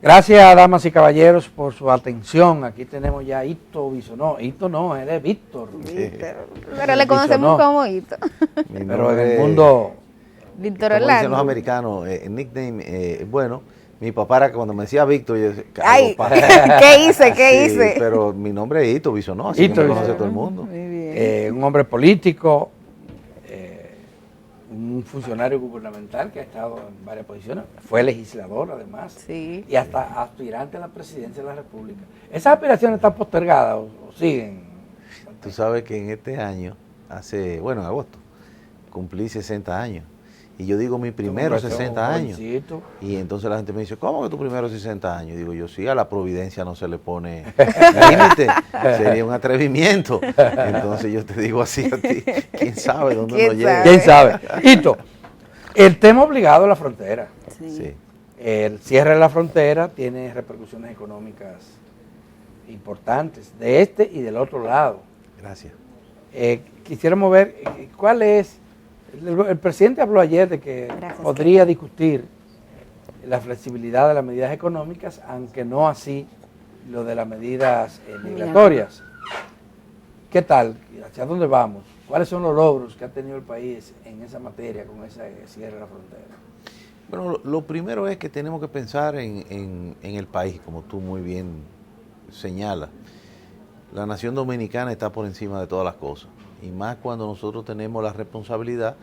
Gracias, damas y caballeros, por su atención. Aquí tenemos ya a Hito Bisonó. Hito no, él es Víctor. Pero le conocemos como Hito. Pero en el mundo... Víctor Como dicen Orlando. los americanos, el nickname, bueno, mi papá era cuando me decía Víctor, yo decía, Ay, papá. ¿qué hice? ¿Qué Sí, hice? pero mi nombre es Hito Bisonó, así Hito que me conoce Bisonó. todo el mundo. Muy bien. un hombre político, un funcionario gubernamental que ha estado en varias posiciones, fue legislador además, Sí. y hasta aspirante a la presidencia de la República. ¿Esas aspiraciones están postergadas o siguen? Tú sabes que en este año, en agosto, cumplí 60 años. Y yo digo mi primero 60 años. Jovencito. Y entonces la gente me dice, ¿cómo que tu primero 60 años? Digo yo, sí, a la providencia no se le pone límite, sería un atrevimiento. Entonces yo te digo así a ti, ¿quién sabe dónde ¿Quién uno llega? ¿Quién sabe? Hito, el tema obligado a la frontera. Sí. El cierre de la frontera tiene repercusiones económicas importantes, de este y del otro lado. Gracias. Quisiéramos ver cuál es, el presidente habló ayer de que podría discutir la flexibilidad de las medidas económicas, aunque no así lo de las medidas migratorias. ¿Qué tal? ¿Hacia dónde vamos? ¿Cuáles son los logros que ha tenido el país en esa materia con ese cierre de la frontera? Bueno, lo primero es que tenemos que pensar en el país, como tú muy bien señalas. La nación dominicana está por encima de todas las cosas, y más cuando nosotros tenemos la responsabilidad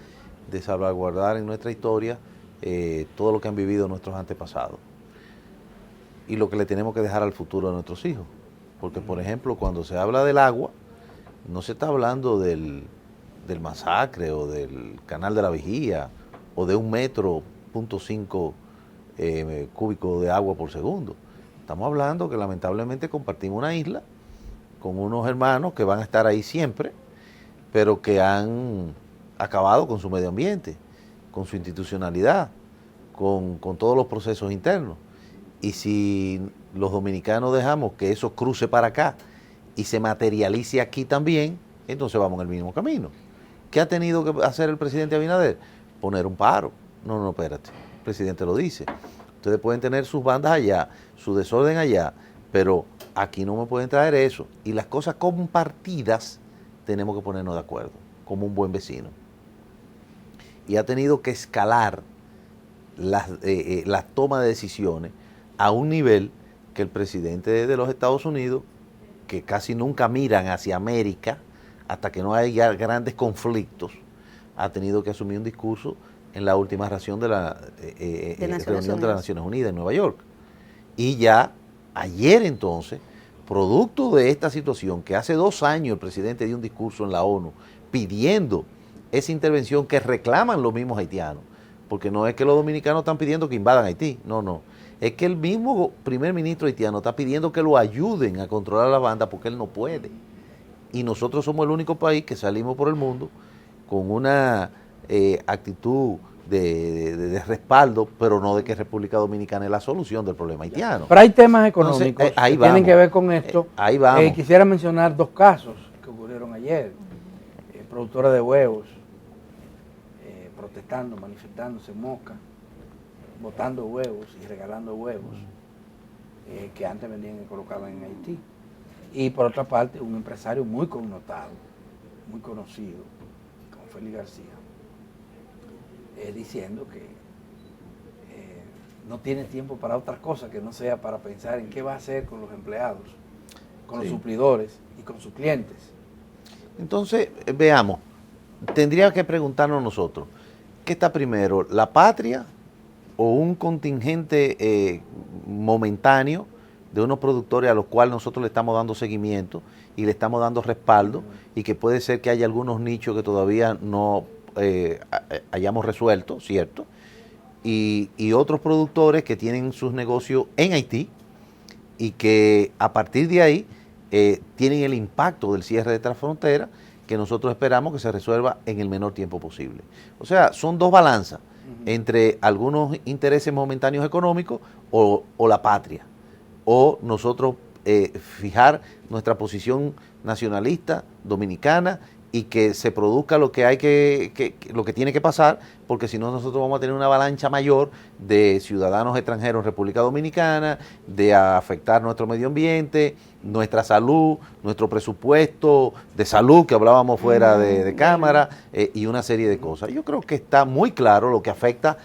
de salvaguardar en nuestra historia todo lo que han vivido nuestros antepasados y lo que le tenemos que dejar al futuro de nuestros hijos. Porque, por ejemplo, cuando se habla del agua, no se está hablando del masacre o del canal de la Vigía o de 1,5 metros cúbicos de agua por segundo. Estamos hablando que lamentablemente compartimos una isla con unos hermanos que van a estar ahí siempre, pero que han acabado con su medio ambiente, con su institucionalidad, con todos los procesos internos. Y si los dominicanos dejamos que eso cruce para acá y se materialice aquí también, entonces vamos en el mismo camino. ¿Qué ha tenido que hacer el presidente Abinader? Poner un paro. No, espérate, el presidente lo dice. Ustedes pueden tener sus bandas allá, su desorden allá, pero aquí no me pueden traer eso. Y las cosas compartidas tenemos que ponernos de acuerdo, como un buen vecino. Y ha tenido que escalar las tomas de decisiones a un nivel que el presidente de los Estados Unidos, que casi nunca miran hacia América, hasta que no haya grandes conflictos, ha tenido que asumir un discurso en la última reunión de la reunión de las Naciones Unidas en Nueva York. Y ya ayer entonces, producto de esta situación, que hace 2 años el presidente dio un discurso en la ONU pidiendo esa intervención que reclaman los mismos haitianos, porque no es que los dominicanos están pidiendo que invadan Haití, no. Es que el mismo primer ministro haitiano está pidiendo que lo ayuden a controlar la banda porque él no puede. Y nosotros somos el único país que salimos por el mundo con una actitud de respaldo, pero no de que República Dominicana es la solución del problema haitiano. Pero hay temas económicos Entonces, que tienen que ver con esto. Ahí vamos. Quisiera mencionar 2 casos que ocurrieron ayer. Productora de huevos protestando, manifestándose en Moca, botando huevos y regalando huevos que antes vendían y colocaban en Haití. Y por otra parte, un empresario muy connotado, muy conocido, como Félix García, diciendo que no tiene tiempo para otras cosas que no sea para pensar en qué va a hacer con los empleados, con los suplidores y con sus clientes. Entonces, veamos, tendría que preguntarnos nosotros, ¿qué está primero, la patria o un contingente momentáneo de unos productores a los cuales nosotros le estamos dando seguimiento y le estamos dando respaldo y que puede ser que haya algunos nichos que todavía no hayamos resuelto, ¿cierto? Y otros productores que tienen sus negocios en Haití y que a partir de ahí tienen el impacto del cierre de esta frontera que nosotros esperamos que se resuelva en el menor tiempo posible. O sea, son 2 balanzas entre algunos intereses momentáneos económicos o la patria, o nosotros fijar nuestra posición nacionalista, dominicana, y que se produzca lo que hay lo que tiene que pasar, porque si no nosotros vamos a tener una avalancha mayor de ciudadanos extranjeros en República Dominicana, de afectar nuestro medio ambiente, nuestra salud, nuestro presupuesto de salud que hablábamos fuera de cámara, y una serie de cosas. Yo creo que está muy claro lo que afecta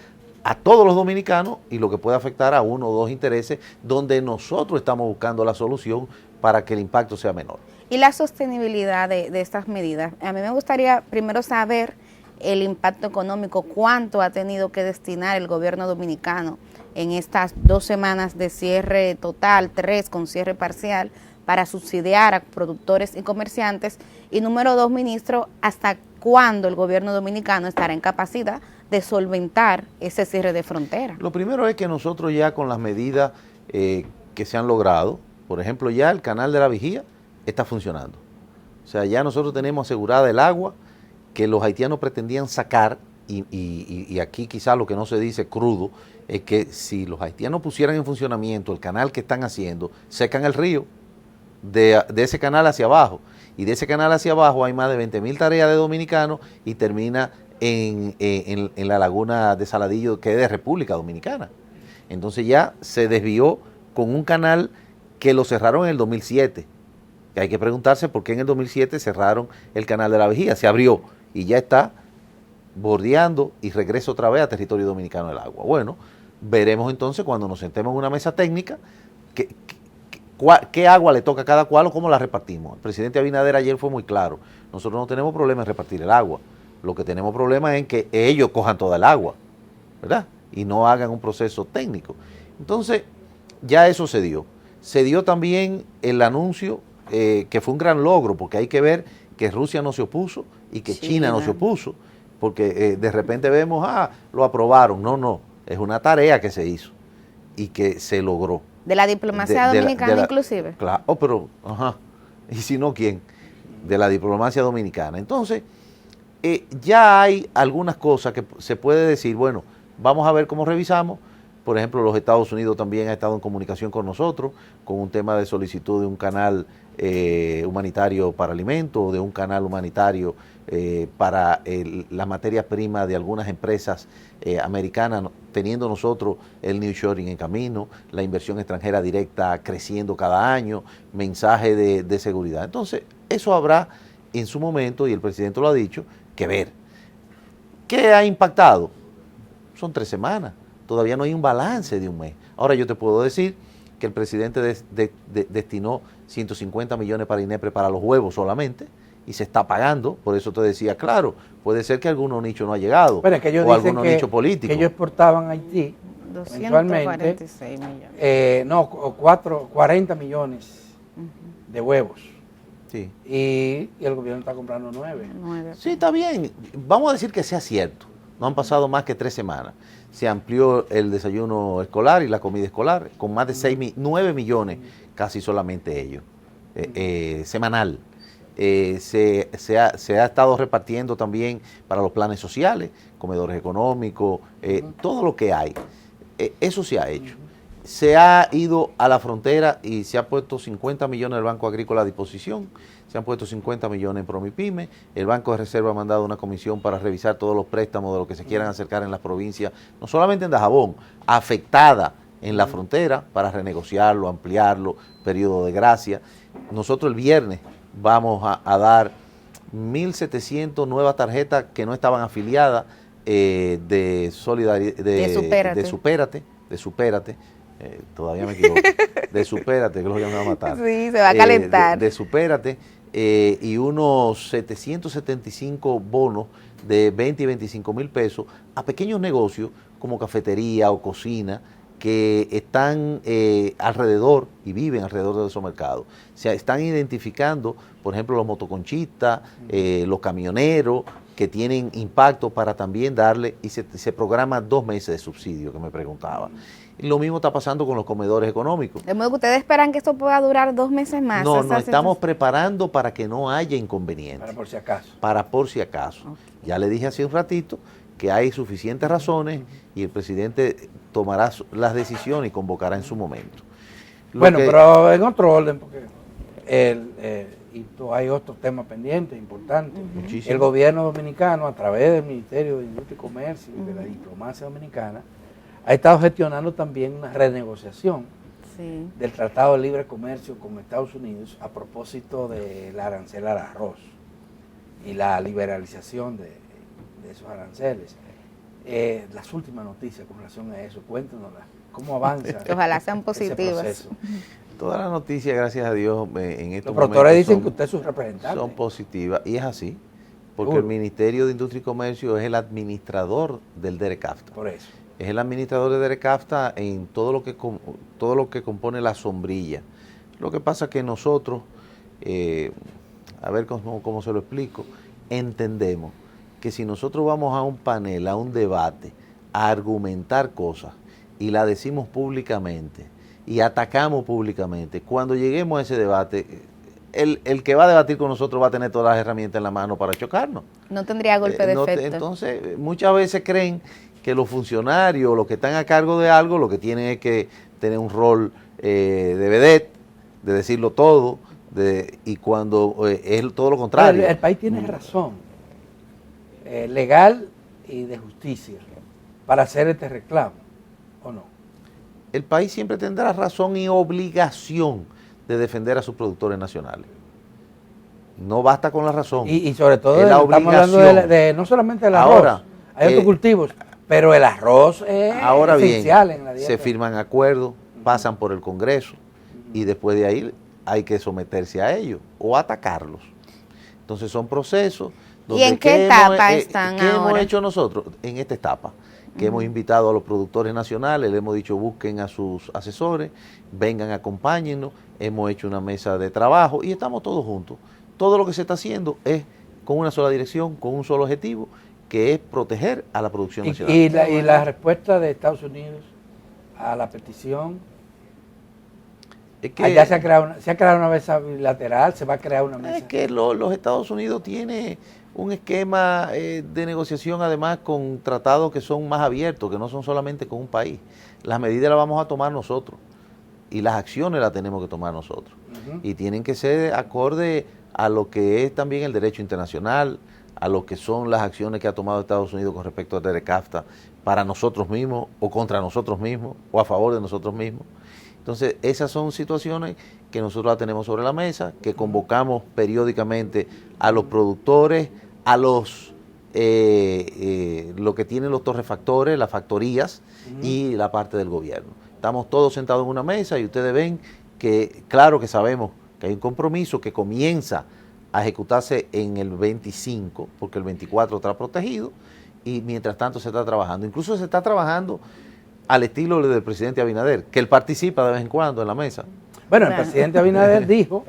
a todos los dominicanos y lo que puede afectar a uno o dos intereses donde nosotros estamos buscando la solución para que el impacto sea menor. Y la sostenibilidad de estas medidas. A mí me gustaría primero saber el impacto económico, cuánto ha tenido que destinar el gobierno dominicano en estas 2 semanas de cierre total, 3 con cierre parcial, para subsidiar a productores y comerciantes. Y número 2, ministro, ¿hasta cuándo el gobierno dominicano estará en capacidad de solventar ese cierre de frontera? Lo primero es que nosotros ya con las medidas que se han logrado, por ejemplo, ya el canal de la Vigía está funcionando. O sea, ya nosotros tenemos asegurada el agua que los haitianos pretendían sacar, y aquí quizás lo que no se dice crudo, es que si los haitianos pusieran en funcionamiento el canal que están haciendo, secan el río de ese canal hacia abajo, y de ese canal hacia abajo hay más de 20.000 tareas de dominicanos y termina en la laguna de Saladillo, que es de República Dominicana. Entonces ya se desvió con un canal que lo cerraron en el 2007. Hay que preguntarse por qué en el 2007 cerraron el canal de la Vigía. Se abrió y ya está bordeando y regresa otra vez a territorio dominicano el agua. Bueno, veremos entonces cuando nos sentemos en una mesa técnica qué agua le toca a cada cual o cómo la repartimos. El presidente Abinader ayer fue muy claro. Nosotros no tenemos problema en repartir el agua. Lo que tenemos problema es en que ellos cojan toda el agua, ¿verdad? Y no hagan un proceso técnico. Entonces, ya eso se dio. Se dio también el anuncio, que fue un gran logro, porque hay que ver que Rusia no se opuso y que China no se opuso, porque de repente vemos, lo aprobaron. No, es una tarea que se hizo y que se logró. De la diplomacia dominicana inclusive. Claro, pero, ¿y si no quién? De la diplomacia dominicana. Entonces, ya hay algunas cosas que se puede decir, bueno, vamos a ver cómo revisamos. Por ejemplo, los Estados Unidos también ha estado en comunicación con nosotros, con un tema de solicitud de un canal humanitario para alimentos, de un canal humanitario para la materia prima de algunas empresas americanas, teniendo nosotros el nearshoring en camino, la inversión extranjera directa creciendo cada año, mensaje de seguridad. Entonces, eso habrá en su momento, y el presidente lo ha dicho, que ver. ¿Qué ha impactado? Son 3 semanas. Todavía no hay un balance de un mes. Ahora yo te puedo decir que el presidente destinó 150 millones para INEPRE para los huevos solamente y se está pagando. Por eso te decía, claro, puede ser que algunos nichos no ha llegado, bueno, es que ellos o algunos nichos políticos. Que ellos exportaban a Haití 246 millones. 40 millones de huevos. Sí. Y el gobierno está comprando 9. Sí, está bien. Vamos a decir que sea cierto. No han pasado más que 3 semanas. Se amplió el desayuno escolar y la comida escolar con más de 9 millones, casi solamente ellos, semanal. Se ha estado repartiendo también para los planes sociales, comedores económicos, todo lo que hay. Eso se ha hecho. Se ha ido a la frontera y se ha puesto 50 millones del Banco Agrícola a disposición, se han puesto 50 millones en Promipyme, el Banco de Reserva ha mandado una comisión para revisar todos los préstamos de los que se quieran acercar en las provincias, no solamente en Dajabón, afectada en la frontera, para renegociarlo, ampliarlo, periodo de gracia. Nosotros el viernes vamos a dar 1.700 nuevas tarjetas que no estaban afiliadas de Supérate. Todavía me equivoco, de Supérate, que es lo que me va a matar. Sí, se va a calentar. De Supérate, y unos 775 bonos de 20 y 25 mil pesos a pequeños negocios como cafetería o cocina que están alrededor y viven alrededor de esos mercados. Se están identificando, por ejemplo, los motoconchistas, los camioneros, que tienen impacto para también darle, y se programa 2 meses de subsidio, que me preguntaba. Lo mismo está pasando con los comedores económicos. ¿De modo que ustedes esperan que esto pueda durar 2 meses más? No, nos estamos preparando para que no haya inconvenientes. Para por si acaso. Para por si acaso. Okay. Ya le dije hace un ratito que hay suficientes razones y el presidente tomará las decisiones y convocará en su momento. Pero en otro orden, porque y hay otros temas pendientes importantes. Muchísimo. El gobierno dominicano, a través del Ministerio de Industria y Comercio y de la diplomacia dominicana, ha estado gestionando también una renegociación del Tratado de Libre Comercio con Estados Unidos a propósito del arancel al arroz y la liberalización de esos aranceles. Las últimas noticias con relación a eso, cuéntanoslas, cómo avanza. Ojalá sean positivas. Todas las noticias, gracias a Dios, en estos momentos. Los productores dicen que usted es su representante. Son positivas, y es así, porque el Ministerio de Industria y Comercio es el administrador del DERECAFTA. Por eso. Es el administrador de DERECAFTA en todo lo que compone la sombrilla. Lo que pasa es que nosotros, a ver cómo se lo explico, entendemos que si nosotros vamos a un panel, a un debate, a argumentar cosas y la decimos públicamente y atacamos públicamente, cuando lleguemos a ese debate, el que va a debatir con nosotros va a tener todas las herramientas en la mano para chocarnos. No tendría golpe de efecto. Entonces, muchas veces creen que los funcionarios, los que están a cargo de algo, lo que tienen es que tener un rol de vedette, de decirlo todo, y cuando es todo lo contrario. El país tiene razón legal y de justicia para hacer este reclamo, ¿o no? El país siempre tendrá razón y obligación de defender a sus productores nacionales. No basta con la razón. Y sobre todo la estamos hablando de no solamente del arroz, ahora, hay otros cultivos, pero el arroz es esencial en la dieta. Se firman acuerdos, pasan por el Congreso y después de ahí hay que someterse a ellos o atacarlos. Entonces son procesos. ¿Y en qué etapa están ahora? ¿Qué hemos hecho nosotros en esta etapa? Que hemos invitado a los productores nacionales, le hemos dicho busquen a sus asesores, vengan, acompáñennos, hemos hecho una mesa de trabajo y estamos todos juntos. Todo lo que se está haciendo es con una sola dirección, con un solo objetivo, que es proteger a la producción nacional. ¿Y la respuesta de Estados Unidos a la petición? Es que ya se ha creado una mesa bilateral, se va a crear una mesa. Es que los Estados Unidos tienen un esquema de negociación además con tratados que son más abiertos, que no son solamente con un país. Las medidas las vamos a tomar nosotros y las acciones las tenemos que tomar nosotros. Y tienen que ser acorde a lo que es también el derecho internacional, a lo que son las acciones que ha tomado Estados Unidos con respecto a DERECAFTA para nosotros mismos o contra nosotros mismos o a favor de nosotros mismos. Entonces, esas son situaciones que nosotros la tenemos sobre la mesa, que convocamos periódicamente a los productores, a lo que tienen los torrefactores, las factorías y la parte del gobierno. Estamos todos sentados en una mesa y ustedes ven que, claro que sabemos que hay un compromiso que comienza a ejecutarse en el 25, porque el 24 está protegido, y mientras tanto se está trabajando. Incluso se está trabajando al estilo del presidente Abinader, que él participa de vez en cuando en la mesa. Bueno, el presidente Abinader dijo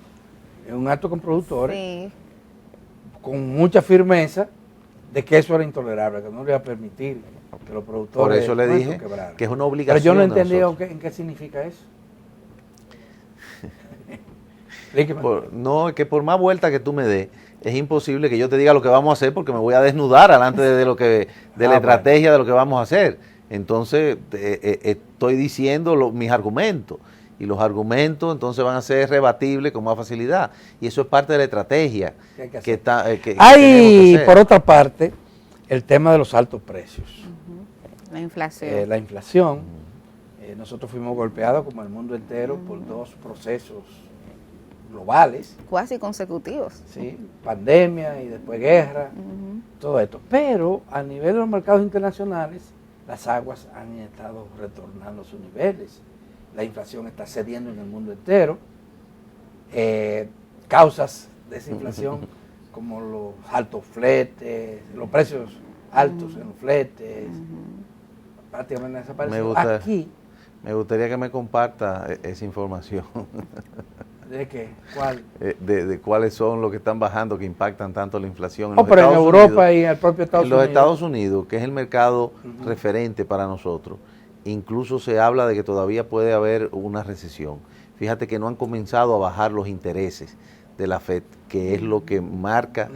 en un acto con productores, con mucha firmeza, de que eso era intolerable, que no le iba a permitir que los productores... Por eso le dije que es una obligación. Pero yo no entendí en qué significa eso. No, es que por más vuelta que tú me des, es imposible que yo te diga lo que vamos a hacer porque me voy a desnudar delante de la estrategia de lo que vamos a hacer. Entonces, estoy diciendo mis argumentos. Y los argumentos entonces van a ser rebatibles con más facilidad. Y eso es parte de la estrategia que tenemos que hacer. Por otra parte, el tema de los altos precios. La inflación. La inflación. Nosotros fuimos golpeados, como el mundo entero, por dos procesos globales. Cuasi consecutivos. Sí, pandemia y después guerra, todo esto. Pero a nivel de los mercados internacionales, las aguas han estado retornando a sus niveles. La inflación está cediendo en el mundo entero. Causas de esa inflación como los altos fletes, los precios altos en los fletes, prácticamente desaparecieron. Aquí, me gustaría que me comparta esa información. ¿De qué? ¿Cuál? De cuáles son los que están bajando, que impactan tanto la inflación. Pero en Europa y en el propio Estados Unidos. En los Estados Unidos, que es el mercado referente para nosotros, incluso se habla de que todavía puede haber una recesión. Fíjate que no han comenzado a bajar los intereses de la FED, que es lo que marca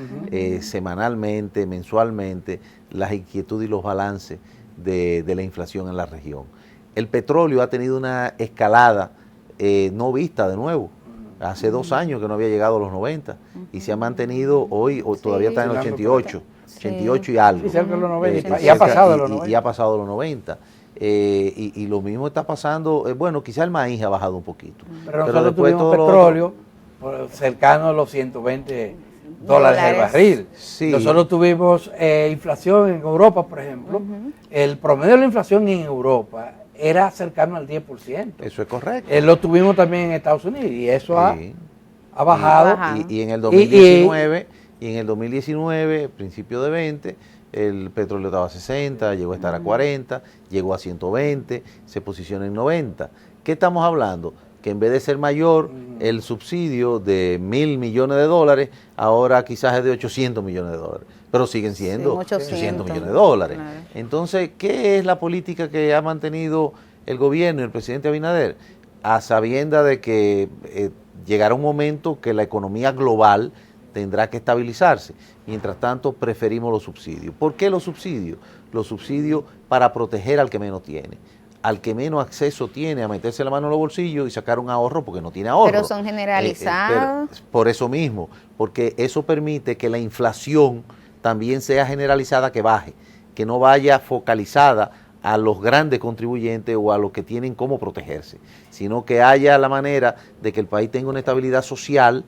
semanalmente, mensualmente, las inquietudes y los balances de la inflación en la región. El petróleo ha tenido una escalada no vista de nuevo. Hace 2 años que no había llegado a los 90 y se ha mantenido hoy, o todavía está en el 88, 88 y algo. Sí, cerca de los 90, y ha pasado de los 90. Y ha pasado de los 90. Y lo mismo está pasando, bueno, quizá el maíz ha bajado un poquito. Pero nosotros tuvimos petróleo cercano a los 120 dólares el barril. Sí. Nosotros tuvimos inflación en Europa, por ejemplo. El promedio de la inflación en Europa era cercano al 10%. Eso es correcto. Lo tuvimos también en Estados Unidos y eso ha bajado. Y en el 2019, y en el 2019, principio de 20, el petróleo estaba a 60, llegó a estar a 40, llegó a 120, se posiciona en 90. ¿Qué estamos hablando? Que en vez de ser mayor el subsidio de 1.000 millones de dólares, ahora quizás es de 800 millones de dólares, pero siguen siendo 800 millones de dólares. Claro. Entonces, ¿qué es la política que ha mantenido el gobierno y el presidente Abinader? A sabienda de que llegará un momento que la economía global tendrá que estabilizarse. Mientras tanto, preferimos los subsidios. ¿Por qué los subsidios? Los subsidios para proteger al que menos tiene, al que menos acceso tiene a meterse la mano en los bolsillos y sacar un ahorro porque no tiene ahorro. Pero son generalizados. Por eso mismo, porque eso permite que la inflación también sea generalizada, que baje, que no vaya focalizada a los grandes contribuyentes o a los que tienen cómo protegerse, sino que haya la manera de que el país tenga una estabilidad social,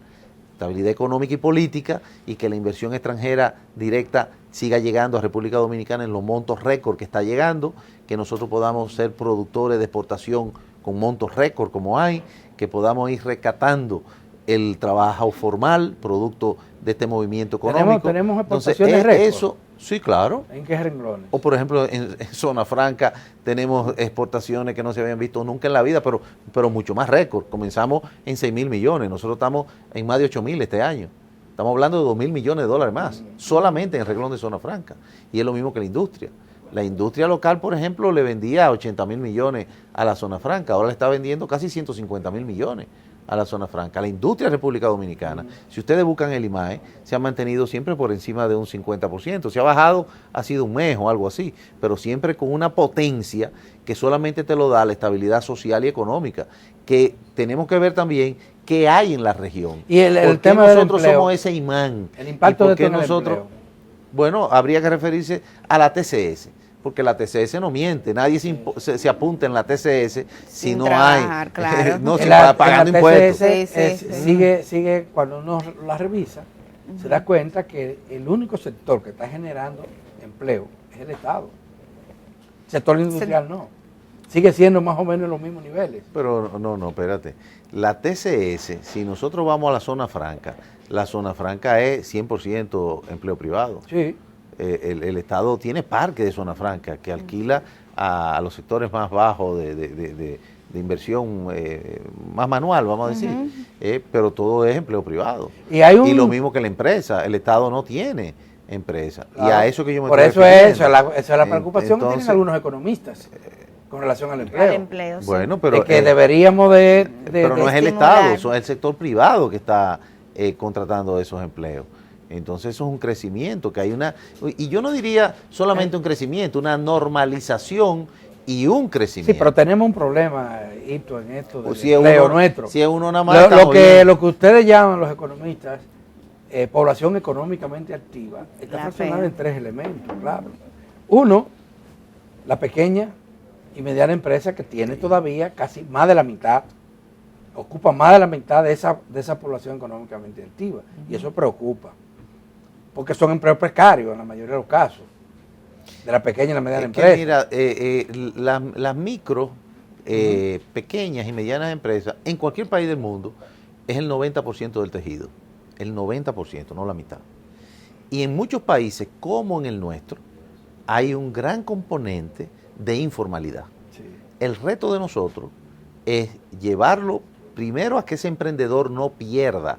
estabilidad económica y política, y que la inversión extranjera directa siga llegando a República Dominicana en los montos récord que está llegando, que nosotros podamos ser productores de exportación con montos récord como hay, que podamos ir rescatando el trabajo formal, producto de este movimiento económico. ¿Tenemos exportaciones récord? Eso, sí, claro. ¿En qué renglones? O por ejemplo, en Zona Franca tenemos exportaciones que no se habían visto nunca en la vida, pero mucho más récord. Comenzamos en 6.000 millones, nosotros estamos en más de 8.000 este año. Estamos hablando de 2.000 millones de dólares más, solamente en el renglón de Zona Franca. Y es lo mismo que la industria. La industria local, por ejemplo, le vendía 80.000 millones a la Zona Franca, ahora le está vendiendo casi 150.000 millones a la Zona Franca. La industria de República Dominicana, si ustedes buscan el IMAE, se ha mantenido siempre por encima de un 50%. Se ha bajado, ha sido un mes o algo así, pero siempre con una potencia que solamente te lo da la estabilidad social y económica, que tenemos que ver también qué hay en la región. Y el tema del nosotros empleo, somos ese imán. El impacto de que nosotros, bueno, habría que referirse a la TCS, porque la TCS no miente, nadie se apunta en la TCS si no trabajar, hay, claro. no se va pagando impuestos. Sigue, cuando uno la revisa, se da cuenta que el único sector que está generando empleo es el Estado. El sector industrial no. Sigue siendo más o menos en los mismos niveles. Pero no, espérate. La TCS, si nosotros vamos a la Zona Franca, la Zona Franca es 100% empleo privado. Sí. El Estado tiene parque de Zona Franca que alquila a los sectores más bajos de inversión más manual, vamos a decir, pero todo es empleo privado. Y lo mismo que la empresa, el Estado no tiene empresa. Claro. Y a eso que yo me Por eso esa es la preocupación que tienen algunos economistas con relación al empleo. Sí. Bueno, pero es que deberíamos pero no es el Estado, es el sector privado que está contratando esos empleos. Entonces eso es un crecimiento, que hay y yo no diría solamente un crecimiento, una normalización y un crecimiento. Sí, pero tenemos un problema, Hito, en esto del empleo nuestro. Si es uno nada más. Lo que ustedes llaman los economistas, población económicamente activa, está fraccionada en 3 elementos, claro. Uno, la pequeña y mediana empresa que tiene todavía casi más de la mitad, ocupa más de la mitad de esa población económicamente activa, y eso preocupa. Porque son empleos precarios en la mayoría de los casos, de la pequeña y la mediana empresa. Mira, las micro, pequeñas y medianas empresas, en cualquier país del mundo, es el 90% del tejido. El 90%, no la mitad. Y en muchos países, como en el nuestro, hay un gran componente de informalidad. Sí. El reto de nosotros es llevarlo primero a que ese emprendedor no pierda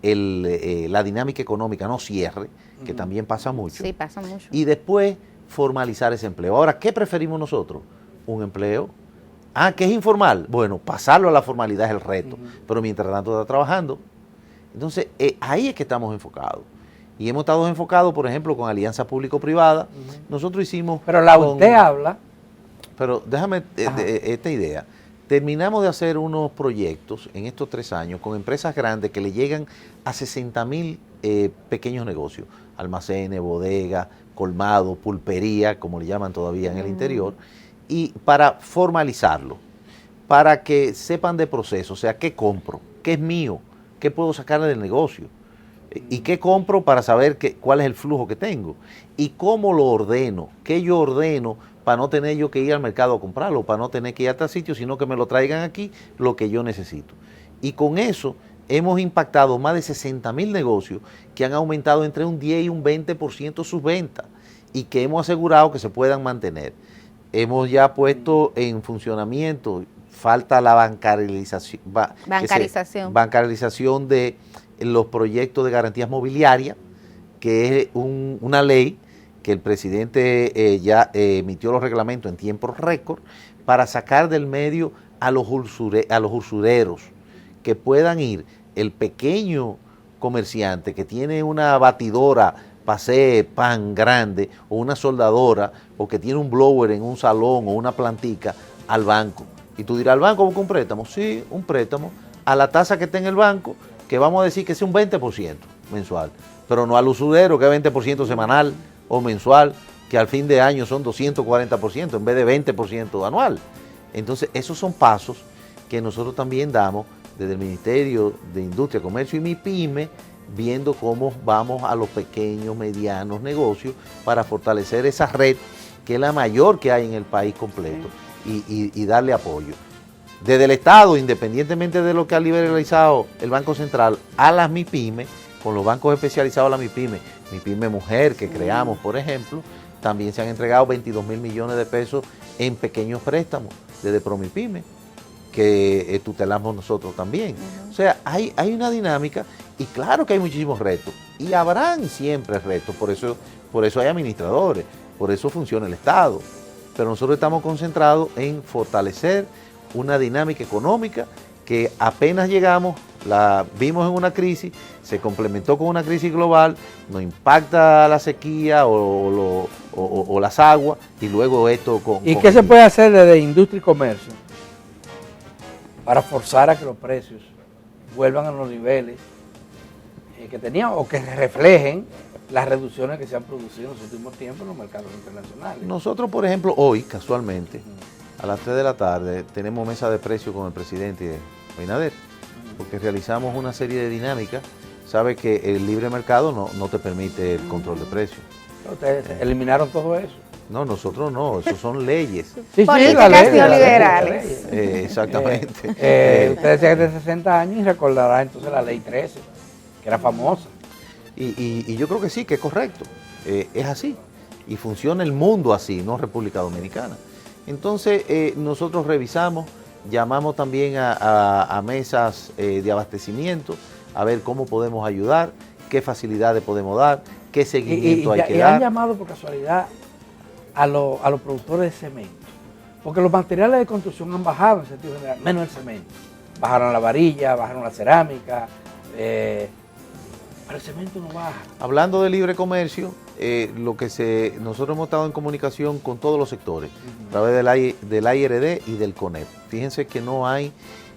la dinámica económica, no cierre, que también pasa mucho. Sí, pasa mucho. Y después formalizar ese empleo. Ahora, ¿qué preferimos nosotros? Un empleo. ¿Que es informal? Bueno, pasarlo a la formalidad es el reto, pero mientras tanto está trabajando. Entonces, ahí es que estamos enfocados. Y hemos estado enfocados, por ejemplo, con alianza público-privada. Nosotros hicimos... Pero usted habla... Pero déjame esta idea. terminamos de hacer unos proyectos en estos 3 años con empresas grandes que le llegan a 60.000 pequeños negocios, almacenes, bodegas, colmado, pulpería, como le llaman todavía en el interior, y para formalizarlo, para que sepan de proceso, o sea, qué compro, qué es mío, qué puedo sacarle del negocio, y qué compro para saber cuál es el flujo que tengo, y cómo lo ordeno, qué yo ordeno para no tener yo que ir al mercado a comprarlo, para no tener que ir a tal sitio, sino que me lo traigan aquí lo que yo necesito. Y con eso hemos impactado más de 60.000 negocios que han aumentado entre un 10 y un 20% sus ventas y que hemos asegurado que se puedan mantener. Hemos ya puesto en funcionamiento, falta la bancarización de los proyectos de garantías mobiliarias, que es una ley que el presidente ya emitió los reglamentos en tiempo récord para sacar del medio a los usureros, que puedan ir el pequeño comerciante que tiene una batidora para hacer pan grande o una soldadora o que tiene un blower en un salón o una plantica al banco. Y tú dirás, ¿al banco busca un préstamo? Sí, un préstamo a la tasa que está en el banco, que vamos a decir que es un 20% mensual, pero no al usurero que es 20% semanal o mensual, que al fin de año son 240% en vez de 20% anual. Entonces, esos son pasos que nosotros también damos desde el Ministerio de Industria, Comercio y MIPYME, viendo cómo vamos a los pequeños, medianos negocios para fortalecer esa red que es la mayor que hay en el país completo y darle apoyo. Desde el Estado, independientemente de lo que ha liberalizado el Banco Central, a las MIPYME, con los bancos especializados a la MIPYME Mujer que creamos, por ejemplo, también se han entregado 22.000 millones de pesos en pequeños préstamos desde ProMIPYME, que tutelamos nosotros también. O sea, hay una dinámica y claro que hay muchísimos retos y habrán siempre retos, por eso hay administradores, por eso funciona el Estado, pero nosotros estamos concentrados en fortalecer una dinámica económica que apenas llegamos, la vimos en una crisis, se complementó con una crisis global, nos impacta la sequía o las aguas y luego esto ¿Y qué se puede hacer desde industria y comercio para forzar a que los precios vuelvan a los niveles que tenían o que reflejen las reducciones que se han producido en los últimos tiempos en los mercados internacionales? Nosotros, por ejemplo, hoy, casualmente, a las 3 de la tarde, tenemos mesa de precios con el presidente Abinader, porque realizamos una serie de dinámicas. Sabe que el libre mercado no te permite el control de precios. Ustedes eliminaron todo eso. No, nosotros no, eso son leyes. Políticas neoliberales. Exactamente. Ustedes decían de 60 años y recordarán entonces la ley 13, que era famosa. Y yo creo que sí, que es correcto. Es así. Y funciona el mundo así, no República Dominicana. Entonces, nosotros revisamos, llamamos también a mesas de abastecimiento, a ver cómo podemos ayudar, qué facilidades podemos dar, qué seguimiento hay que dar. ¿Han llamado por casualidad a los productores de cemento? Porque los materiales de construcción han bajado en sentido general, menos el cemento. Bajaron la varilla, bajaron la cerámica, pero el cemento no baja. Hablando de libre comercio, nosotros hemos estado en comunicación con todos los sectores, a través del AIRD y del CONEP. Fíjense que no hay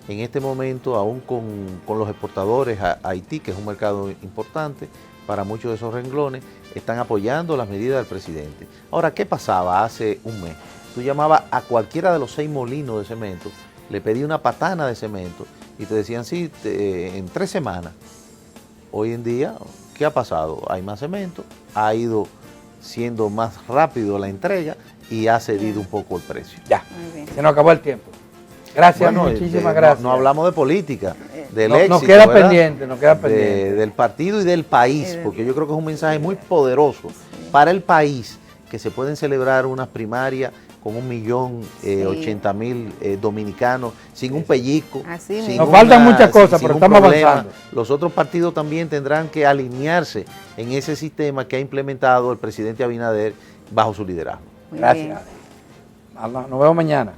en este momento, aún con los exportadores a Haití, que es un mercado importante para muchos de esos renglones, están apoyando las medidas del presidente. Ahora, ¿qué pasaba hace un mes? Tú llamabas a cualquiera de los 6 molinos de cemento, le pedí una patana de cemento y te decían, sí, en 3 semanas. Hoy en día, ¿qué ha pasado? Hay más cemento, ha ido siendo más rápido la entrega y ha cedido un poco el precio. Ya, se nos acabó el tiempo. Gracias, bueno, muchísimas gracias. No hablamos de política, del éxito, nos queda pendiente, del partido y del país, porque yo creo que es un mensaje muy poderoso para el país, que se pueden celebrar unas primarias con 1.080.000 dominicanos, sin un pellizco. Nos faltan muchas cosas, pero estamos avanzando. Los otros partidos también tendrán que alinearse en ese sistema que ha implementado el presidente Abinader bajo su liderazgo. Gracias. Nos vemos mañana.